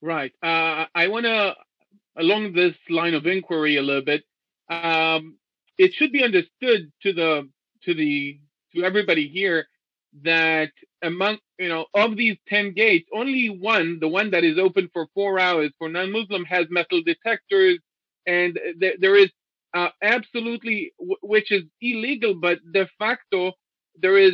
Right. I want to, along this line of inquiry a little bit. It should be understood to everybody here that among of these 10 gates, only one, the one that is open for 4 hours for non-Muslim, has metal detectors, and there is absolutely, which is illegal, but de facto there is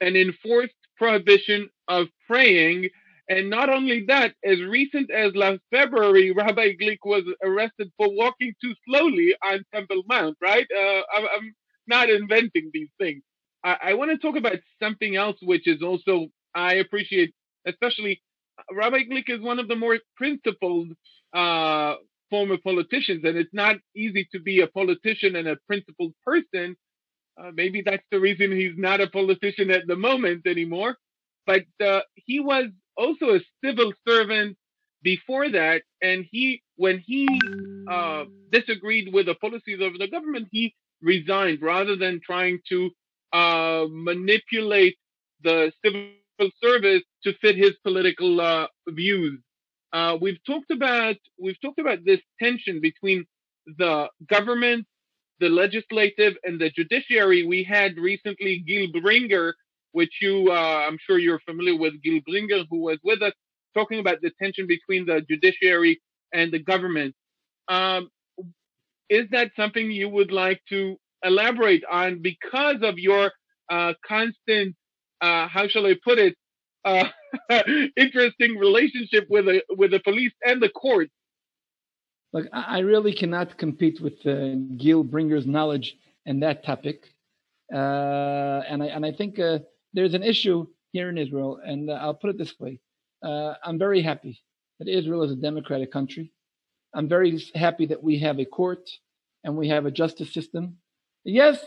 an enforced prohibition of praying. And not only that, as recent as last February, Rabbi Glick was arrested for walking too slowly on Temple Mount, right? I'm not inventing these things. I want to talk about something else, which is also, I appreciate, especially Rabbi Glick is one of the more principled former politicians, and it's not easy to be a politician and a principled person. Maybe that's the reason he's not a politician at the moment anymore. But he was also a civil servant before that, and when he disagreed with the policies of the government, he resigned rather than trying to manipulate the civil service to fit his political views. We've talked about this tension between the government, the legislative, and the judiciary. We had recently Gil Bringer, which I'm sure you're familiar with, Gil Bringer, who was with us, talking about the tension between the judiciary and the government. Is that something you would like to elaborate on because of your constant, how shall I put it, interesting relationship with the police and the court? Look, I really cannot compete with Gil Bringer's knowledge in that topic, and I think there's an issue here in Israel, and I'll put it this way: I'm very happy that Israel is a democratic country. I'm very happy that we have a court and we have a justice system. Yes,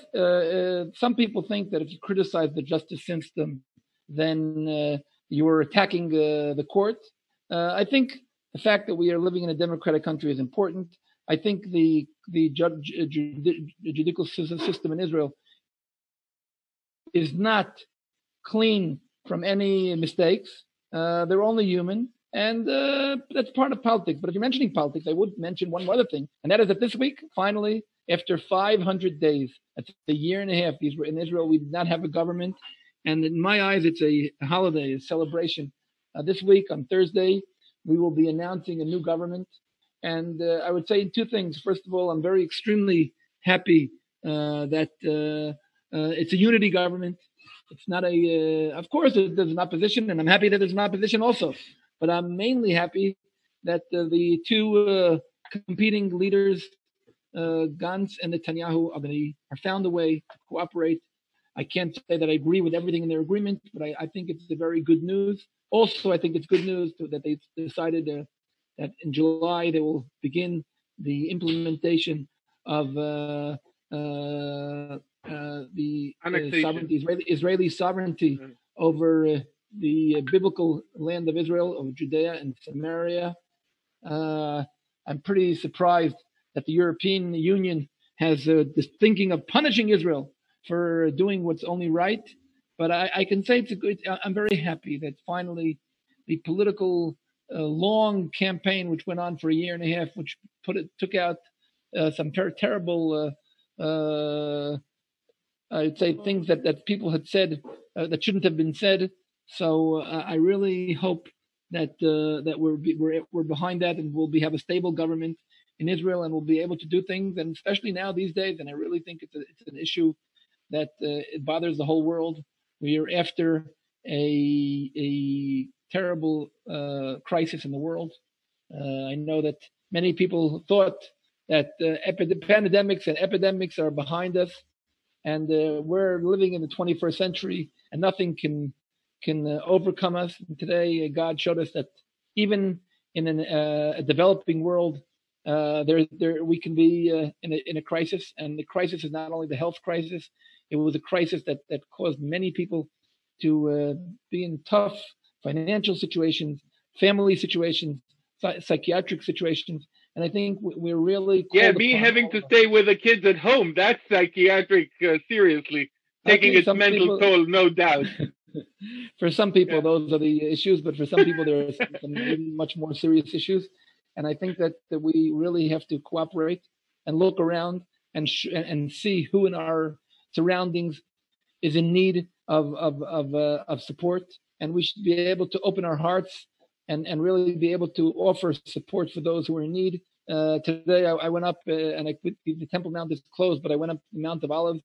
some people think that if you criticize the justice system, then you are attacking the court. I think the fact that we are living in a democratic country is important. I think the judicial system in Israel is not clean from any mistakes. They're only human, and that's part of politics. But if you're mentioning politics, I would mention one other thing, and that is that this week, finally, after 500 days, that's a year and a half, in Israel, we did not have a government. And in my eyes, it's a holiday, a celebration. This week, on Thursday, we will be announcing a new government. And I would say two things. First of all, I'm extremely happy that it's a unity government. It's not of course, there's an opposition, and I'm happy that there's an opposition also. But I'm mainly happy that the two competing leaders, Gantz and Netanyahu, are found a way to cooperate. I can't say that I agree with everything in their agreement, but I think it's a very good news. Also, I think it's good news that they decided that in July they will begin the implementation of the Israeli sovereignty over the biblical land of Israel, of Judea and Samaria. I'm pretty surprised that the European Union has this thinking of punishing Israel for doing what's only right. But I can say I'm very happy that finally the political long campaign, which went on for a year and a half, which took out some terrible, I'd say, things that people had said that shouldn't have been said. So I really hope that we're behind that, and we'll have a stable government in Israel, and we'll be able to do things. And especially now these days, and I really think it's an issue that it bothers the whole world. We are after a terrible crisis in the world. I know that many people thought that pandemics and epidemics are behind us, and we're living in the 21st century, and nothing can overcome us. And today, God showed us that even in a developing world, we can be in a crisis, and the crisis is not only the health crisis. It was a crisis that caused many people to be in tough financial situations, family situations, psychiatric situations, and I think we're really me having to stay with the kids at home. That's psychiatric, seriously. taking its some mental people, toll, no doubt. for some people, those are the issues, but for some people, there are some maybe much more serious issues. And I think that we really have to cooperate and look around and see who in our surroundings is in need of support, and we should be able to open our hearts and really be able to offer support for those who are in need. Today I went up and the Temple Mount is closed, but I went up the Mount of Olives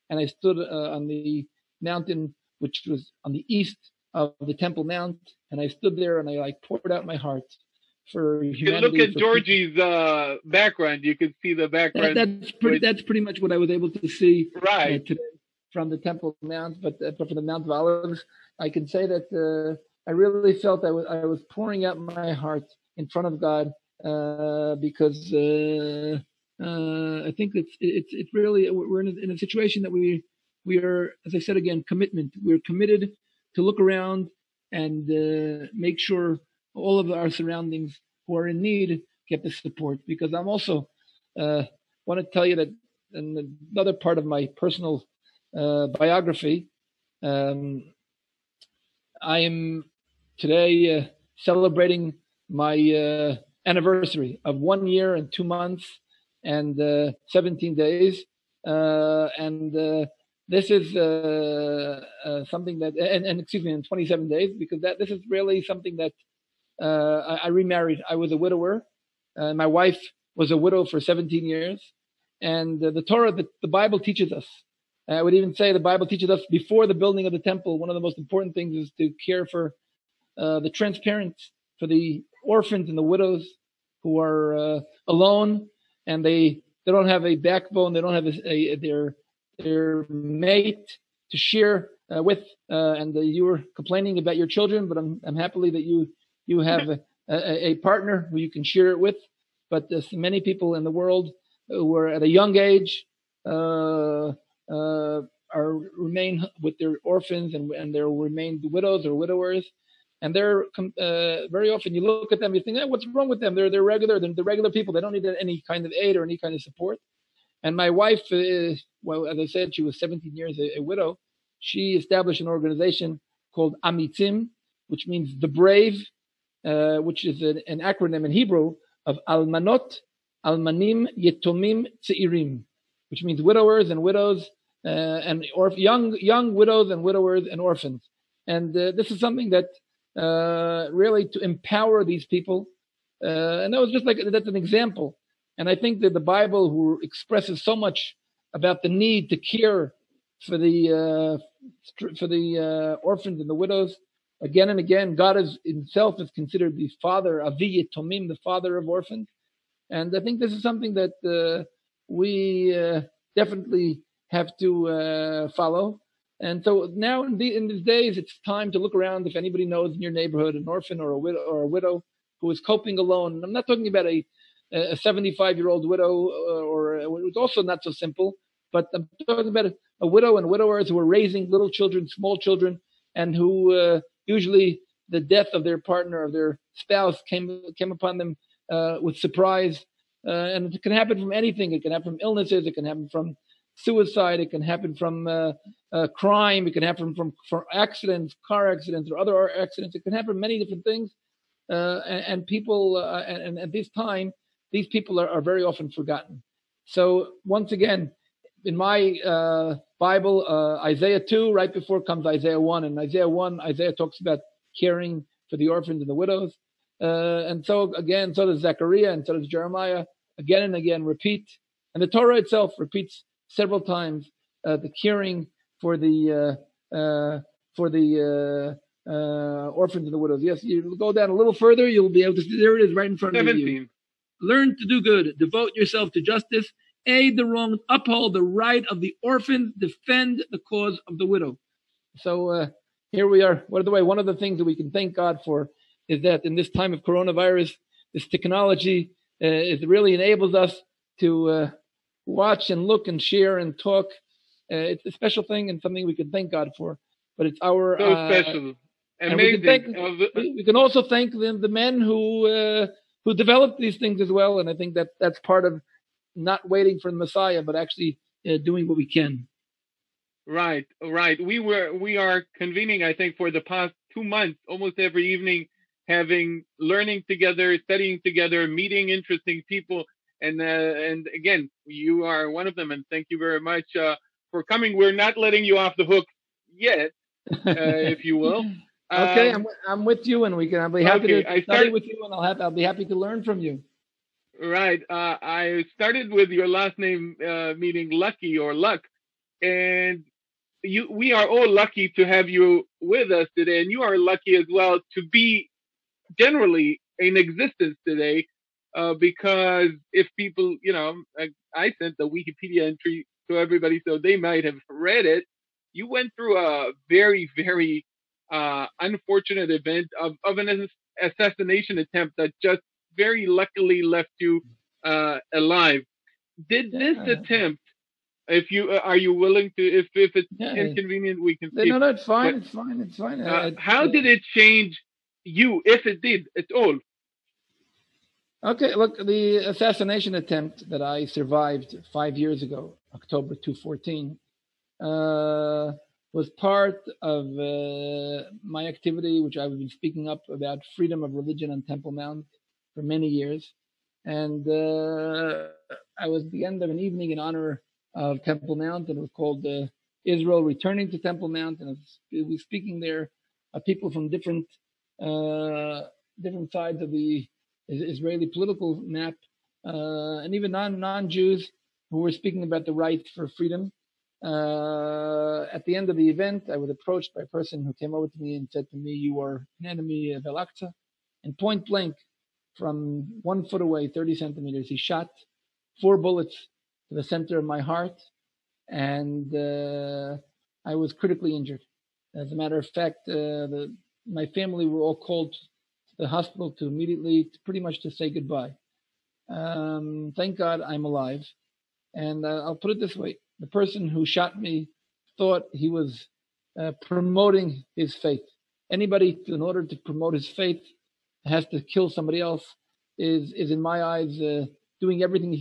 and I stood on the mountain which was on the east of the Temple Mount, and I stood there and I poured out my heart for humanity. You can look at Georgie's background. You can see the background. That's pretty much what I was able to see today from the Temple Mount, but for the Mount of Olives, I can say that I really felt I was pouring out my heart in front of God because I think it's really we're in a situation that we are, as I said again, commitment. We're committed to look around and make sure all of our surroundings who are in need get the support. Because I'm also want to tell you that in another part of my personal biography, I am today celebrating my anniversary of 1 year and 2 months and 17 days. This is something that, and excuse me, in 27 days, because this is really something that I remarried. I was a widower. My wife was a widow for 17 years. And the Torah, the Bible teaches us. I would even say the Bible teaches us before the building of the temple, one of the most important things is to care for the transparent, for the orphans and the widows who are alone, and they don't have a backbone, they don't have their mate to share with. And you were complaining about your children, but I'm happily that you have a partner who you can share it with. But there's many people in the world who are at a young age remain with their orphans and they remain widows or widowers, and they're very often you look at them, you think, what's wrong with them? They're regular people. They don't need any kind of aid or any kind of support. And my wife, well, as I said, she was 17 years a widow. She established an organization called Amitzim, which means the brave, which is an acronym in Hebrew of Almanot, Almanim, Yetomim, Tzeirim, which means widowers and widows, and young widows and widowers and orphans. And this is something that really to empower these people. And that was just that's an example. And I think that the Bible, who expresses so much about the need to care for the orphans and the widows, again and again, God himself is considered the father, Avi Yetomim, the father of orphans. And I think this is something that we definitely have to follow. And so now in these days, it's time to look around. If anybody knows in your neighborhood an orphan or a widow who is coping alone, and I'm not talking about a 75-year-old widow, or it was also not so simple, but I'm talking about a widow and widowers who are raising little children, small children, and who usually the death of their partner or their spouse came upon them with surprise. And it can happen from anything. It can happen from illnesses. It can happen from suicide. It can happen from crime. It can happen from accidents, car accidents, or other accidents. It can happen from many different things. And people, and at this time, these people are very often forgotten. So once again, in my Bible, Isaiah 2, right before comes Isaiah 1. And Isaiah 1, Isaiah talks about caring for the orphans and the widows. And so again, so does Zechariah and so does Jeremiah. Again and again repeat. And the Torah itself repeats several times the caring for the orphans and the widows. Yes, you go down a little further, you'll be able to see. There it is, right in front 17. Of you. Learn to do good. Devote yourself to justice. Aid the wrong. Uphold the right of the orphan. Defend the cause of the widow. So here we are. One of the things that we can thank God for is that in this time of coronavirus, this technology it really enables us to watch and look and share and talk. It's a special thing and something we can thank God for. But it's our so special, amazing. We can also thank the men who developed these things as well. And I think that's part of not waiting for the Messiah, but actually doing what we can. Right, right. We are convening, I think, for the past 2 months, almost every evening, learning together, studying together, meeting interesting people, and again, you are one of them. And thank you very much for coming. We're not letting you off the hook yet, if you will. Okay, Um, I'm with you, and I'll be happy okay, to study with you, and I'll be happy to learn from you. right. I started with your last name meaning lucky or luck, and we are all lucky to have you with us today, and you are lucky as well to be generally in existence today, because if people, I sent the Wikipedia entry to everybody so they might have read it. You went through a very, very unfortunate event of an assassination attempt that just very luckily left you alive. Did this Yeah, attempt, if you are you willing to, if it's yeah. inconvenient, we can No, skip. no, it's But fine. It's fine. It's fine. how did it change you, if it did at all? Okay, look, the assassination attempt that I survived 5 years ago, October 2014, was part of my activity, which I've been speaking up about freedom of religion on Temple Mount for many years. And I was at the end of an evening in honor of Temple Mount, and it was called Israel Returning to Temple Mount. And I was speaking there, people from different sides of the Israeli political map, and even non-Jews who were speaking about the right for freedom. At the end of the event, I was approached by a person who came over to me and said to me, "You are an enemy of Al-Aqsa." And point blank, from 1 foot away, 30 centimeters, he shot 4 bullets to the center of my heart, and I was critically injured. As a matter of fact, my family were all called to the hospital to immediately, pretty much to say goodbye. Thank God I'm alive. And I'll put it this way. The person who shot me thought he was promoting his faith. Anybody, in order to promote his faith, has to kill somebody else, is in my eyes, doing everything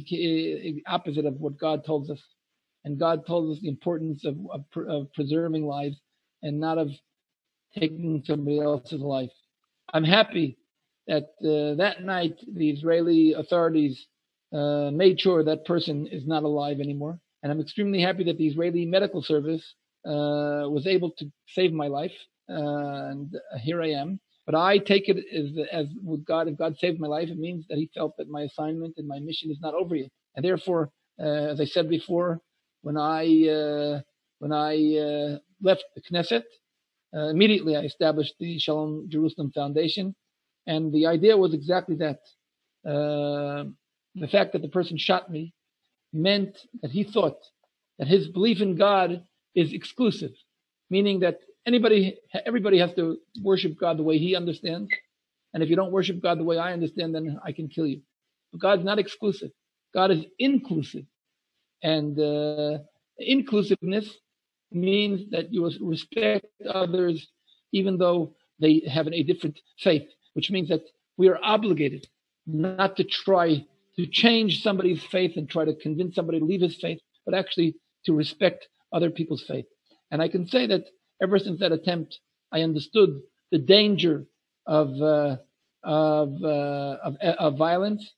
opposite of what God tells us. And God tells us the importance of preserving lives and not of taking somebody else's life. I'm happy that that night the Israeli authorities made sure that person is not alive anymore. And I'm extremely happy that the Israeli medical service was able to save my life. And here I am. But I take it as with God, if God saved my life, it means that he felt that my assignment and my mission is not over yet. And therefore, as I said before, when I left the Knesset, immediately I established the Shalom Jerusalem Foundation. And the idea was exactly that. The fact that the person shot me meant that he thought that his belief in God is exclusive, meaning that everybody has to worship God the way he understands. And if you don't worship God the way I understand, then I can kill you. But God's not exclusive. God is inclusive. And inclusiveness means that you respect others even though they have a different faith, which means that we are obligated not to try to change somebody's faith and try to convince somebody to leave his faith, but actually to respect other people's faith. And I can say that ever since that attempt, I understood the danger of violence,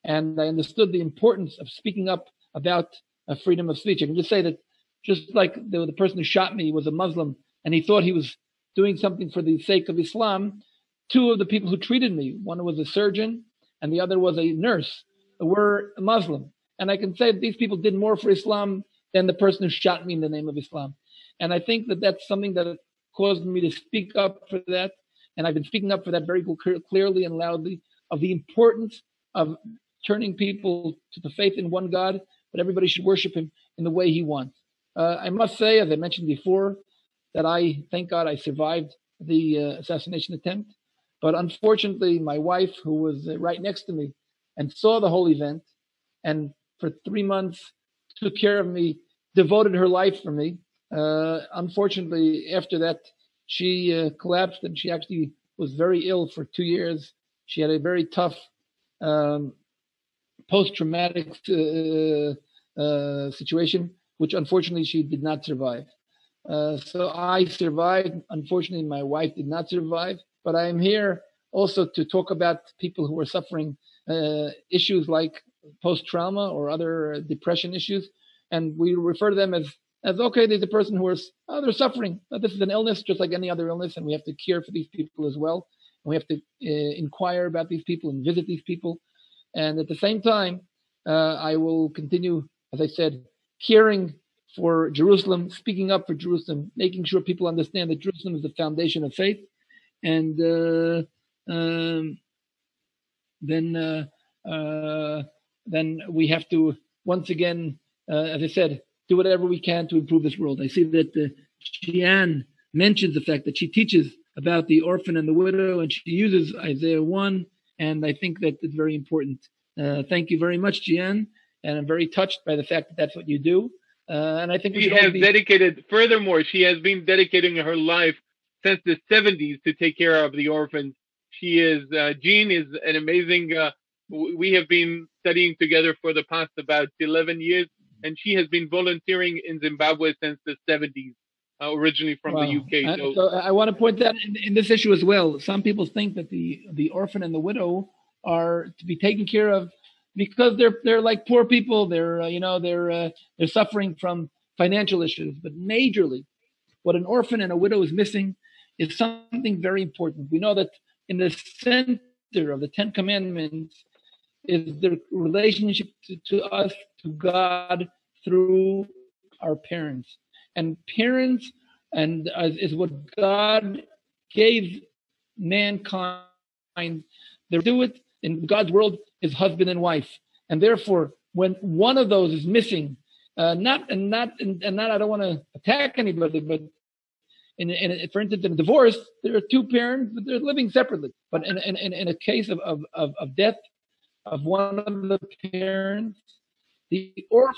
and I understood the importance of speaking up about freedom of speech. I can just say that just like the person who shot me was a Muslim and he thought he was doing something for the sake of Islam, 2 of the people who treated me, one was a surgeon and the other was a nurse, were Muslim. And I can say that these people did more for Islam than the person who shot me in the name of Islam. And I think that that's something that caused me to speak up for that. And I've been speaking up for that very clearly and loudly, of the importance of turning people to the faith in one God, but everybody should worship him in the way he wants. I must say, as I mentioned before, that I thank God I survived the assassination attempt. But unfortunately, my wife, who was right next to me and saw the whole event, and for 3 months took care of me, devoted her life for me. Unfortunately, after that, she collapsed and she actually was very ill for 2 years. She had a very tough post-traumatic situation, which unfortunately she did not survive. So I survived. Unfortunately, my wife did not survive. But I am here also to talk about people who are suffering issues like post-trauma or other depression issues. And we refer to them as okay, there's a person who is, they're suffering. This is an illness just like any other illness, and we have to care for these people as well. And we have to inquire about these people and visit these people. And at the same time, I will continue, as I said, caring for Jerusalem, speaking up for Jerusalem, making sure people understand that Jerusalem is the foundation of faith. And then we have to, once again, as I said, do whatever we can to improve this world. I see that Jeanne mentions the fact that she teaches about the orphan and the widow, and she uses Isaiah 1, and I think that it's very important. Thank you very much, Jeanne, and I'm very touched by the fact that that's what you do. And I think she has dedicated, furthermore, she has been dedicating her life since the 70s to take care of the orphans. She is, Jean is an amazing, we have been studying together for the past about 11 years, and she has been volunteering in Zimbabwe since the 70s, originally from the UK. So I want to point that in this issue as well. Some people think that the orphan and the widow are to be taken care of because they're like poor people. They're suffering from financial issues, but majorly, what an orphan and a widow is missing is something very important. We know that in the center of the Ten Commandments is the relationship to us, to God, through our parents. And parents is what God gave mankind. They do it in God's world is husband and wife. And therefore, when one of those is missing, not I don't want to attack anybody, but for instance, in a divorce, there are two parents, but they're living separately. But in a case of death of one of the parents, the orphan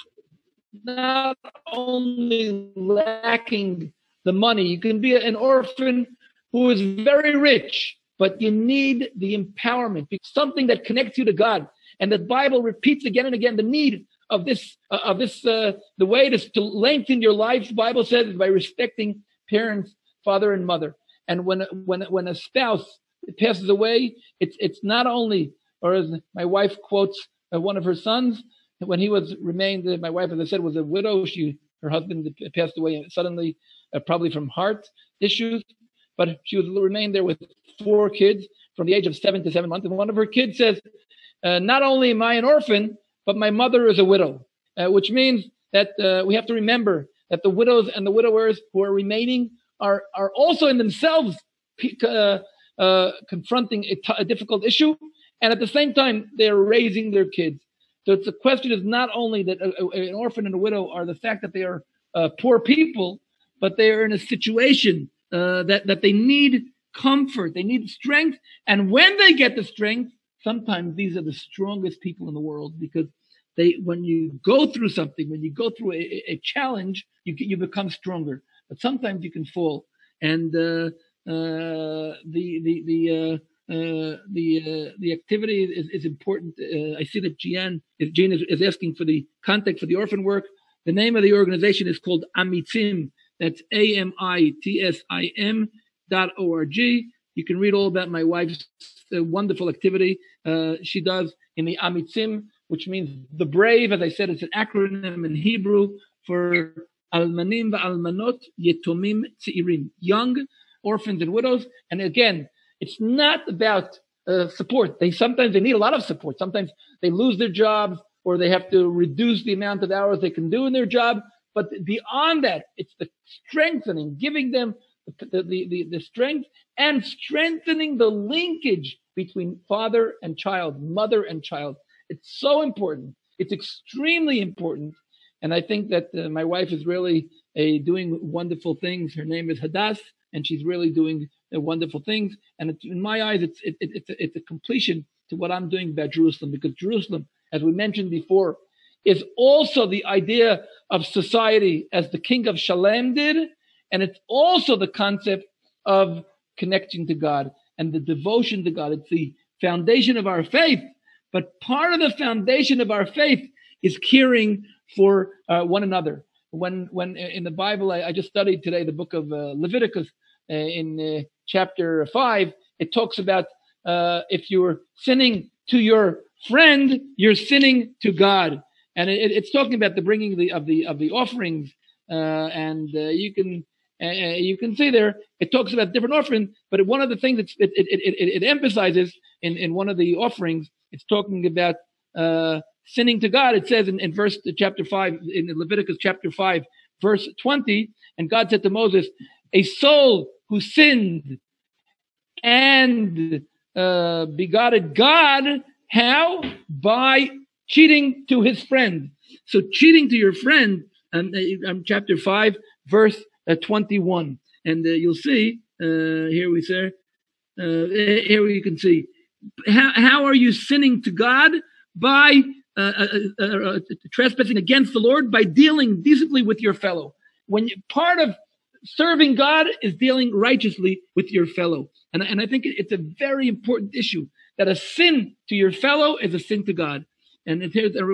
not only lacking the money, you can be an orphan who is very rich, but you need the empowerment, something that connects you to God. And the Bible repeats again and again the need of this, the way to lengthen your life, the Bible says, is by respecting parents, father and mother. And when a spouse passes away, it's not only, or as my wife quotes one of her sons, when he remained, my wife, as I said, was a widow. Her husband passed away suddenly, probably from heart issues, but she remained there with 4 kids from the age of 7 to 7 months. And one of her kids says, not only am I an orphan, but my mother is a widow, which means that we have to remember that the widows and the widowers who are remaining are also in themselves confronting a difficult issue. And at the same time, they're raising their kids. So the question is not only that an orphan and a widow are the fact that they are poor people, but they are in a situation that they need comfort, they need strength. And when they get the strength, sometimes these are the strongest people in the world, because when you go through something, when you go through a challenge, you become stronger. But sometimes you can fall. And the activity is important. I see that Jean is asking for the contact for the orphan work. The name of the organization is called Amitzim. That's AMITSIM.org. You can read all about my wife's wonderful activity she does in the Amitzim, which means the brave. As I said, it's an acronym in Hebrew for Almanim va'almanot yetomim tzi'irim, young orphans and widows. And again, it's not about support. Sometimes they need a lot of support. Sometimes they lose their jobs, or they have to reduce the amount of hours they can do in their job. But beyond that, it's the strengthening, giving them the strength and strengthening the linkage between father and child, mother and child. It's so important. It's extremely important. And I think that my wife is really doing wonderful things. Her name is Hadass, and she's really doing wonderful things. And in my eyes, it's a completion to what I'm doing about Jerusalem, because Jerusalem, as we mentioned before, is also the idea of society as the king of Shalem did. And it's also the concept of connecting to God and the devotion to God. It's the foundation of our faith. But part of the foundation of our faith is caring for one another. when in the Bible, I just studied today the book of Leviticus in chapter 5. It talks about if you're sinning to your friend, you're sinning to God, and it's talking about the bringing of the offerings, and you can see there it talks about different offerings, but one of the things it emphasizes in one of the offerings, it's talking about sinning to God. It says in chapter 5 in Leviticus chapter 5 verse 20, and God said to Moses, a soul who sinned and begotten God, how? By cheating to his friend. So cheating to your friend, chapter 5 verse 21, and you'll see here we say here you can see how are you sinning to God? By trespassing against the Lord, by dealing decently with your fellow. When part of serving God is dealing righteously with your fellow, and I think it's a very important issue that a sin to your fellow is a sin to God. And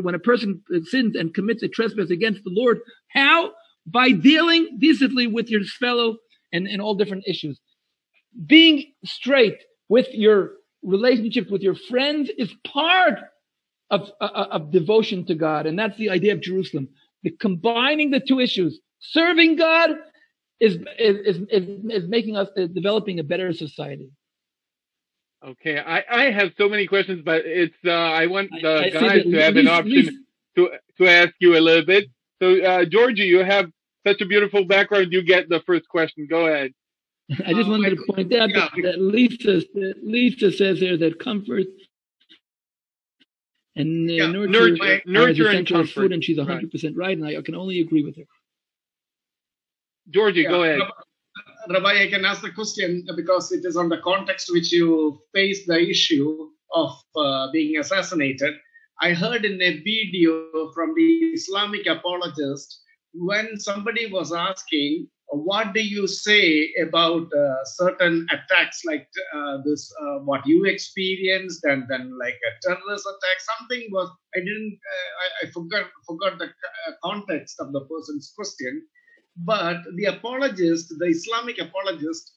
when a person sins and commits a trespass against the Lord, how? By dealing decently with your fellow and all different issues. Being straight with your relationship with your friends is part of devotion to God, and that's the idea of Jerusalem. Combining the two issues, serving God is making us developing a better society. Okay, I have so many questions, but it's I want the guys to have an option to ask you a little bit. So Georgie, you have such a beautiful background. You get the first question. Go ahead. I just wanted to point out that Lisa says there that comfort and nurture and comfort, food, and she's 100% right, and I can only agree with her. Georgie, go ahead. Rabbi, I can ask the question because it is on the context which you face the issue of being assassinated. I heard in a video from the Islamic apologist when somebody was asking, what do you say about certain attacks like this, what you experienced, and then like a terrorist attack? Something was, I forgot the context of the person's question. But the apologist, the Islamic apologist,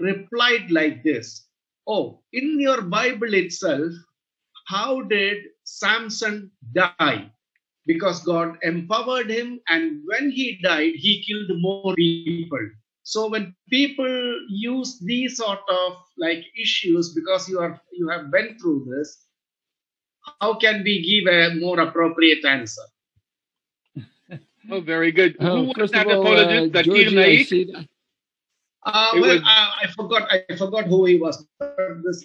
replied like this: oh, in your Bible itself, how did Samson die? Because God empowered him, and when he died, he killed more people. So when people use these sort of like issues, because you have been through this, how can we give a more appropriate answer? Oh, very good. Who was that apologist? Zakir Naik? I forgot who he was.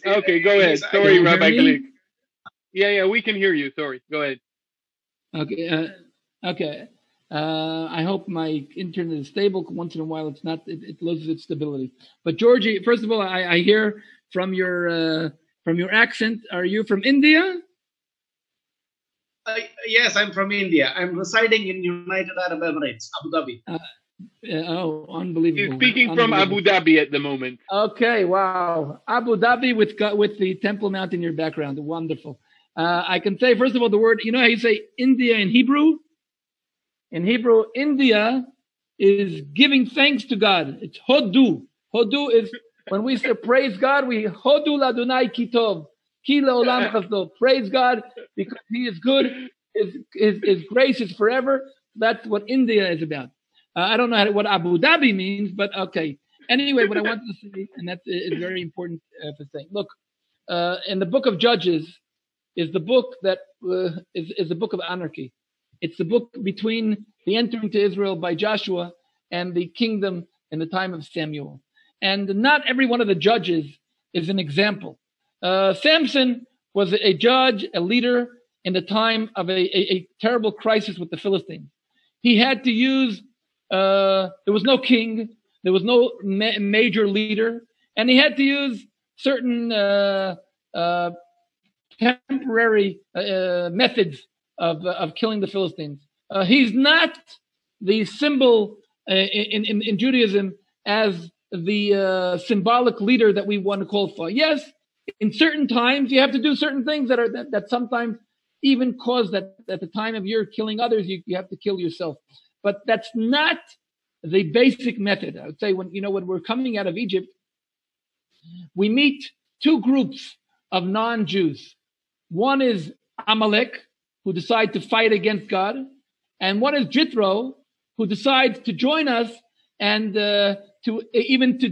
Okay, go ahead. Sorry, Rabbi Glick. Yeah, we can hear you. Sorry, go ahead. Okay. I hope my internet is stable. Once in a while, it's not. It loses its stability. But Georgie, first of all, I hear from your accent. Are you from India? Yes, I'm from India. I'm residing in United Arab Emirates, Abu Dhabi. Unbelievable! He's speaking from Abu Dhabi at the moment. Okay, wow, Abu Dhabi with the Temple Mount in your background. Wonderful. I can say, first of all, the word, you know how you say India in Hebrew? In Hebrew, India is giving thanks to God. It's Hodu. Hodu is, when we say praise God, we Hodu ladunai kitov. Ki leolam chasdo. Praise God because He is good. His grace is forever. That's what India is about. I don't know what Abu Dhabi means, but okay. Anyway, what I wanted to say, and that is very important for saying. Look, in the book of Judges, is the book that is the book of anarchy. It's the book between the entering to Israel by Joshua and the kingdom in the time of Samuel. And not every one of the judges is an example. Samson was a judge, a leader in the time of a terrible crisis with the Philistines. He had to use, there was no king, there was no major leader, and he had to use certain temporary methods of killing the Philistines. He's not the symbol in Judaism as the symbolic leader that we want to call for. Yes, in certain times you have to do certain things that sometimes even cause that at the time of you're killing others, you have to kill yourself. But that's not the basic method. I would say when we're coming out of Egypt, we meet two groups of non-Jews. One is Amalek, who decide to fight against God, and one is Jethro, who decides to join us and to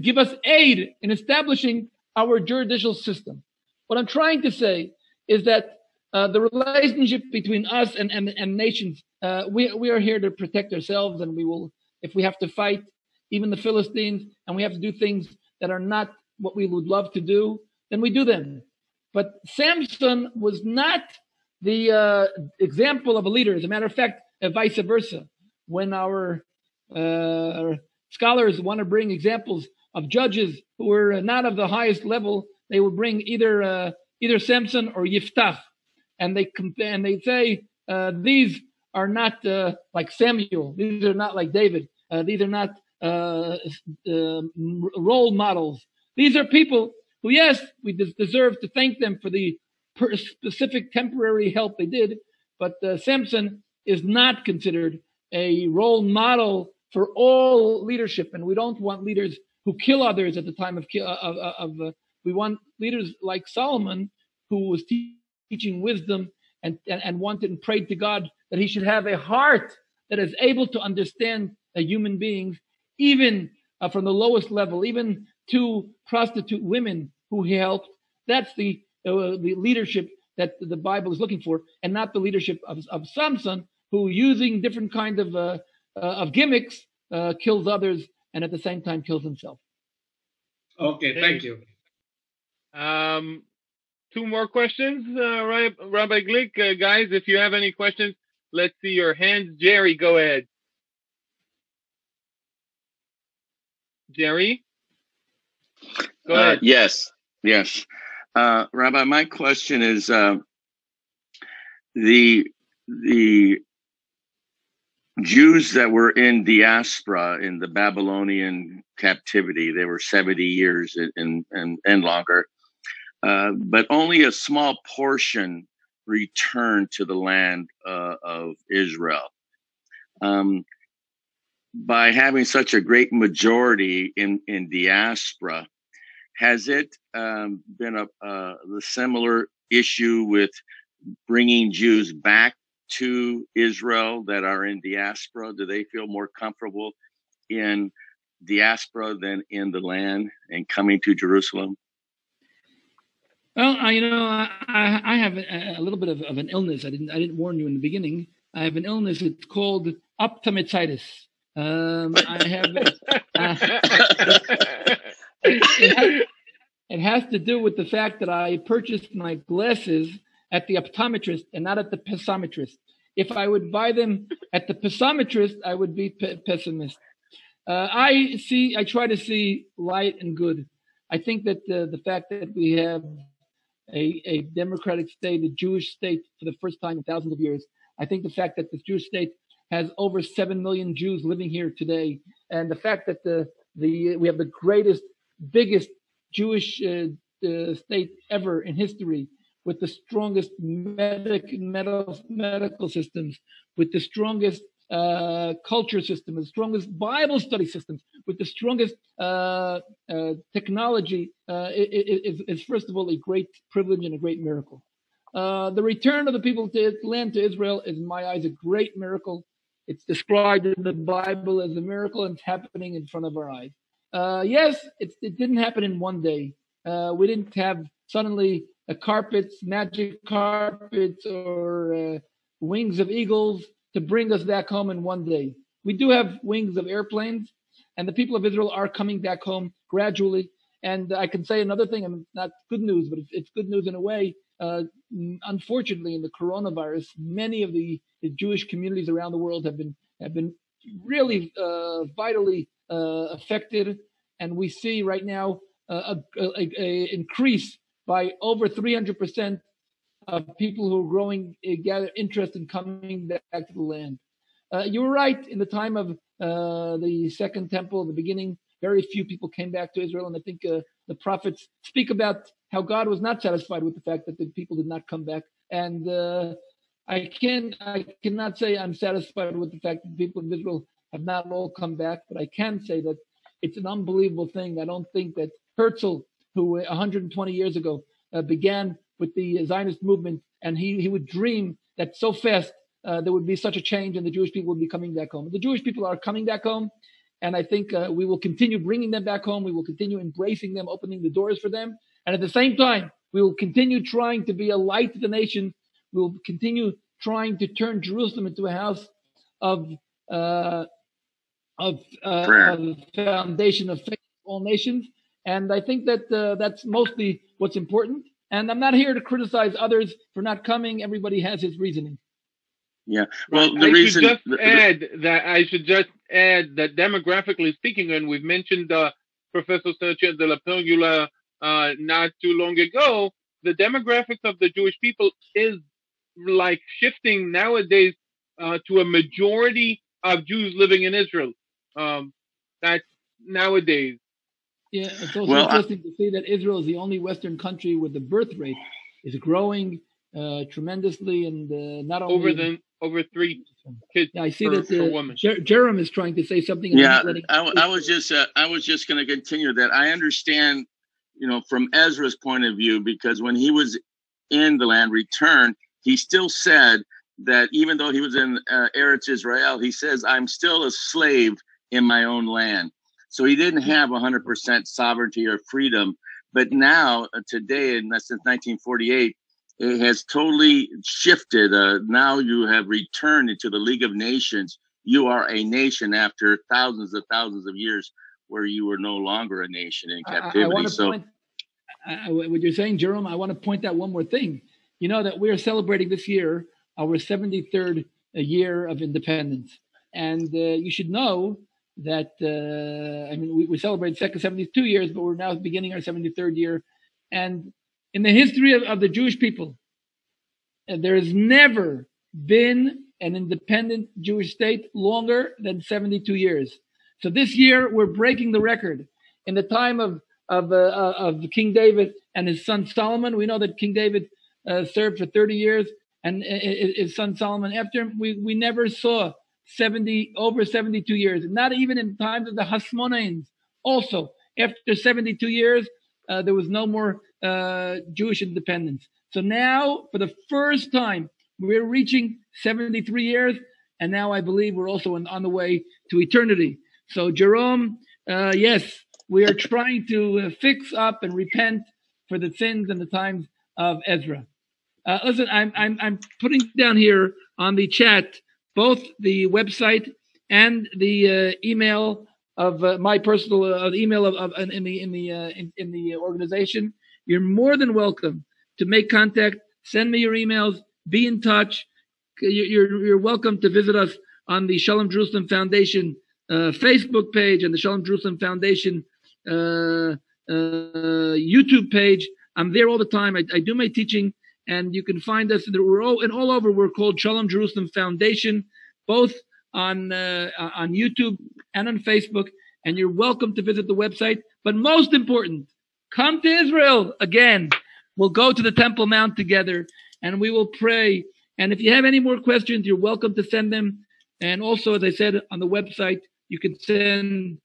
give us aid in establishing our judicial system. What I'm trying to say is that the relationship between us and nations, we are here to protect ourselves, and we will, if we have to fight even the Philistines, and we have to do things that are not what we would love to do, then we do them. But Samson was not the example of a leader. As a matter of fact, vice versa. When our scholars want to bring examples of judges who were not of the highest level, they will bring either Samson or Yiftach, and they say these are not like Samuel. These are not like David. These are not role models. These are people who, yes, we deserve to thank them for the specific temporary help they did, but Samson is not considered a role model for all leadership, and we don't want leaders who kill others at the time of we want leaders like Solomon, who was teaching wisdom and wanted and prayed to God that he should have a heart that is able to understand human beings, even from the lowest level, even to prostitute women who he helped. That's the leadership that the Bible is looking for, and not the leadership of Samson, who, using different kind of gimmicks, kills others and at the same time kills himself. Okay, thank you. Two more questions, Rabbi Glick. Guys, if you have any questions, let's see your hands. Jerry, go ahead. Jerry? Go ahead. Yes. Rabbi, my question is the Jews that were in diaspora in the Babylonian captivity, they were 70 years and longer, but only a small portion returned to the land of Israel. By having such a great majority in diaspora, has it been a similar issue with bringing Jews back to Israel that are in diaspora? Do they feel more comfortable in diaspora than in the land and coming to Jerusalem? Well, I have a little bit of an illness. I didn't warn you in the beginning. I have an illness. It's called optometritis. I have. It has to do with the fact that I purchased my glasses at the optometrist and not at the pessametrist. If I would buy them at the pessametrist, I would be pessimist. I try to see light and good. I think that the fact that we have a democratic state, a Jewish state for the first time in thousands of years, I think the fact that the Jewish state has over 7 million Jews living here today, and the fact that we have the greatest, biggest Jewish state ever in history, with the strongest medical systems, with the strongest culture system, the strongest Bible study systems, with the strongest technology, is first of all a great privilege and a great miracle. The return of the people to land to Israel is, in my eyes, a great miracle. It's described in the Bible as a miracle, and it's happening in front of our eyes. Yes, it didn't happen in one day. We didn't have suddenly magic carpets, or wings of eagles to bring us back home in one day. We do have wings of airplanes, and the people of Israel are coming back home gradually. And I can say another thing, and it's not good news, but it's good news in a way. Unfortunately, in the coronavirus, many of the Jewish communities around the world have been really vitally affected, and we see right now a increase by over 300% of people who are gather interest in coming back to the land. You were right. In the time of the Second Temple, the beginning, very few people came back to Israel, and I think the prophets speak about how God was not satisfied with the fact that the people did not come back. And I cannot say I'm satisfied with the fact that people of Israel have not all come back, but I can say that it's an unbelievable thing. I don't think that Herzl, who 120 years ago began with the Zionist movement, and he would dream that so fast there would be such a change and the Jewish people would be coming back home. The Jewish people are coming back home, and I think we will continue bringing them back home. We will continue embracing them, opening the doors for them. And at the same time, we will continue trying to be a light to the nation. We will continue trying to turn Jerusalem into a house of foundation of faith for all nations. And I think that that's mostly what's important. And I'm not here to criticize others for not coming. Everybody has his reasoning. Yeah. Well, I should just add that demographically speaking, and we've mentioned Professor Sanchez de la Pergula not too long ago, the demographics of the Jewish people is like shifting nowadays to a majority of Jews living in Israel. That's nowadays. Yeah, it's also interesting to see that Israel is the only Western country where the birth rate is growing tremendously, and not only over 3 kids. Yeah, I see per that woman. Jerem is trying to say something. Yeah, I was just going to continue that. I understand, from Ezra's point of view, because when he was in the land, returned, he still said that even though he was in Eretz Israel, he says, I'm still a slave in my own land. So he didn't have 100% sovereignty or freedom. But now, today, and that's since 1948, it has totally shifted. Now you have returned into the League of Nations. You are a nation after thousands of years where you were no longer a nation in captivity. What you're saying, Jerome, I want to point out one more thing. You know that we are celebrating this year our 73rd year of independence. And you should know that, we celebrate 72 years, but we're now beginning our 73rd year. And in the history of the Jewish people, there has never been an independent Jewish state longer than 72 years. So this year we're breaking the record. In the time of King David and his son Solomon, we know that King David served for 30 years, and his son Solomon after him. We never saw over 72 years, not even in times of the Hasmoneans. Also, after 72 years, there was no more Jewish independence. So now, for the first time, we're reaching 73 years, and now I believe we're also on the way to eternity. So, Jerome, yes, we are trying to fix up and repent for the sins and the times of Ezra. Listen, I'm putting down here on the chat both the website and the email of my personal email in the organization. You're more than welcome to make contact. Send me your emails. Be in touch. You're welcome to visit us on the Shalom Jerusalem Foundation Facebook page and the Shalom Jerusalem Foundation YouTube page. I'm there all the time. I do my teaching, and you can find us. We're all over. We're called Shalom Jerusalem Foundation, both on YouTube and on Facebook. And you're welcome to visit the website. But most important, come to Israel again. We'll go to the Temple Mount together, and we will pray. And if you have any more questions, you're welcome to send them. And also, as I said on the website, you can send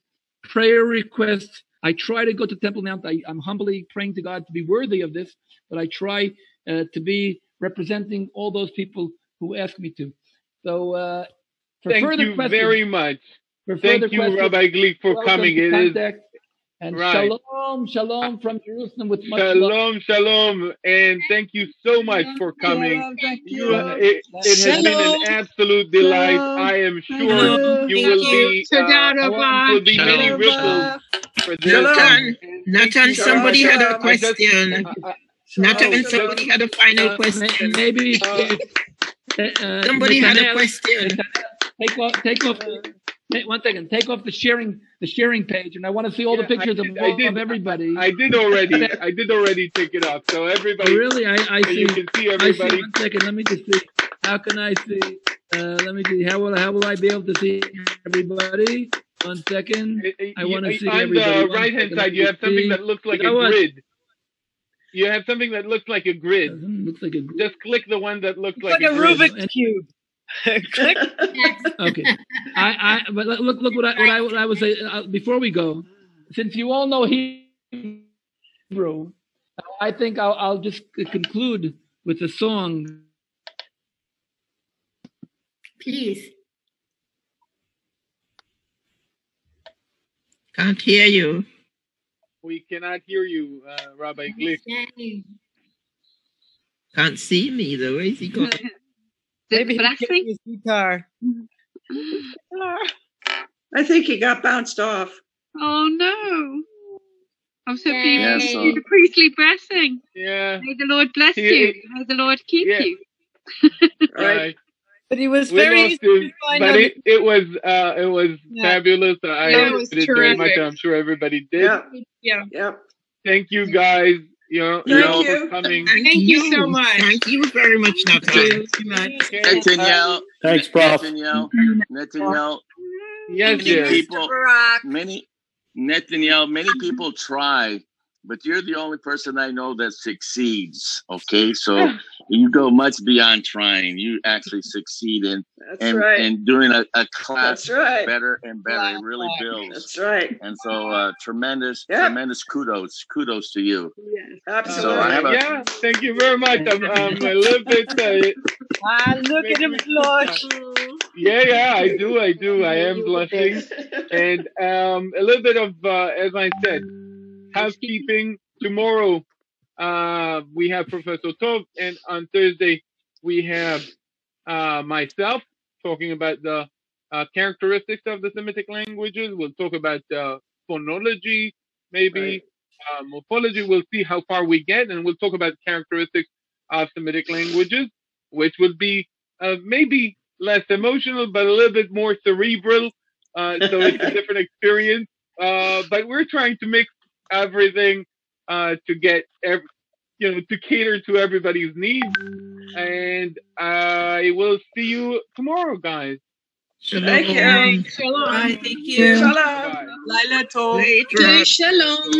prayer requests. I try to go to Temple Mount. I'm humbly praying to God to be worthy of this, but I try to be representing all those people who ask me to. So, thank you very much. Thank you, Rabbi Glick, for coming. It is. And right. Shalom from Jerusalem with much love. Shalom, and thank you so much for coming. Thank you. It has been an absolute delight. I am sure you will be many ripples for this. Nathan, somebody had a question. Nathan, somebody had a final question. Maybe somebody had a question. Take off. 1 second. Take off the sharing page, and I want to see all the pictures of everybody. I did already take it off, so everybody. Oh, really? I see. You can see everybody. I see. 1 second. Let me just see. How can I see? Let me see. How will I be able to see everybody? 1 second. I want to see everybody. On the right-hand side, you have something that looks like a grid. You have something that looks like a grid. Looks like a grid. Just click the one that looks like a grid. Rubik's cube. Click. Okay. But look what I would say before we go. Since you all know Hebrew, I think I'll just conclude with a song. Please. Can't hear you. We cannot hear you, Rabbi Glick. Can't see me though. Where's he going? Maybe he's getting his guitar. I think he got bounced off. Oh no. I'm so pleased Yeah, to see the priestly blessing. Yeah. May the Lord bless you. May the Lord keep you. Right. But he was We very lost easy to him, find but out. it was fabulous. I It was did it very much. terrific. I'm sure everybody did. Yeah. Thank you guys. You Thank all you. for coming. Thank you so much. Thank you very much, Natalia. Netanyahu. Thanks, Prof. Netanyahu. Yes, Many dear. people, many people try, but you're the only person I know that succeeds. Okay, so you go much beyond trying. You actually succeed in doing a class better and better. It really builds. That's right. And so tremendous kudos to you. Yes, So absolutely. Thank you very much. I'm a little bit. Look at him blush. Yeah, I do. I am blushing, and a little bit of, as I said, housekeeping. Tomorrow, we have Professor Tov, and on Thursday we have myself talking about the characteristics of the Semitic languages. We'll talk about phonology, maybe morphology. We'll see how far we get, and we'll talk about characteristics of Semitic languages, which would be maybe less emotional, but a little bit more cerebral. So it's a different experience. But we're trying to mix everything to get to cater to everybody's needs. And I will see you tomorrow, guys. Shalom. Thank you. Shalom. Bye. Thank you. Shalom. Laila Tov. Later. Shalom.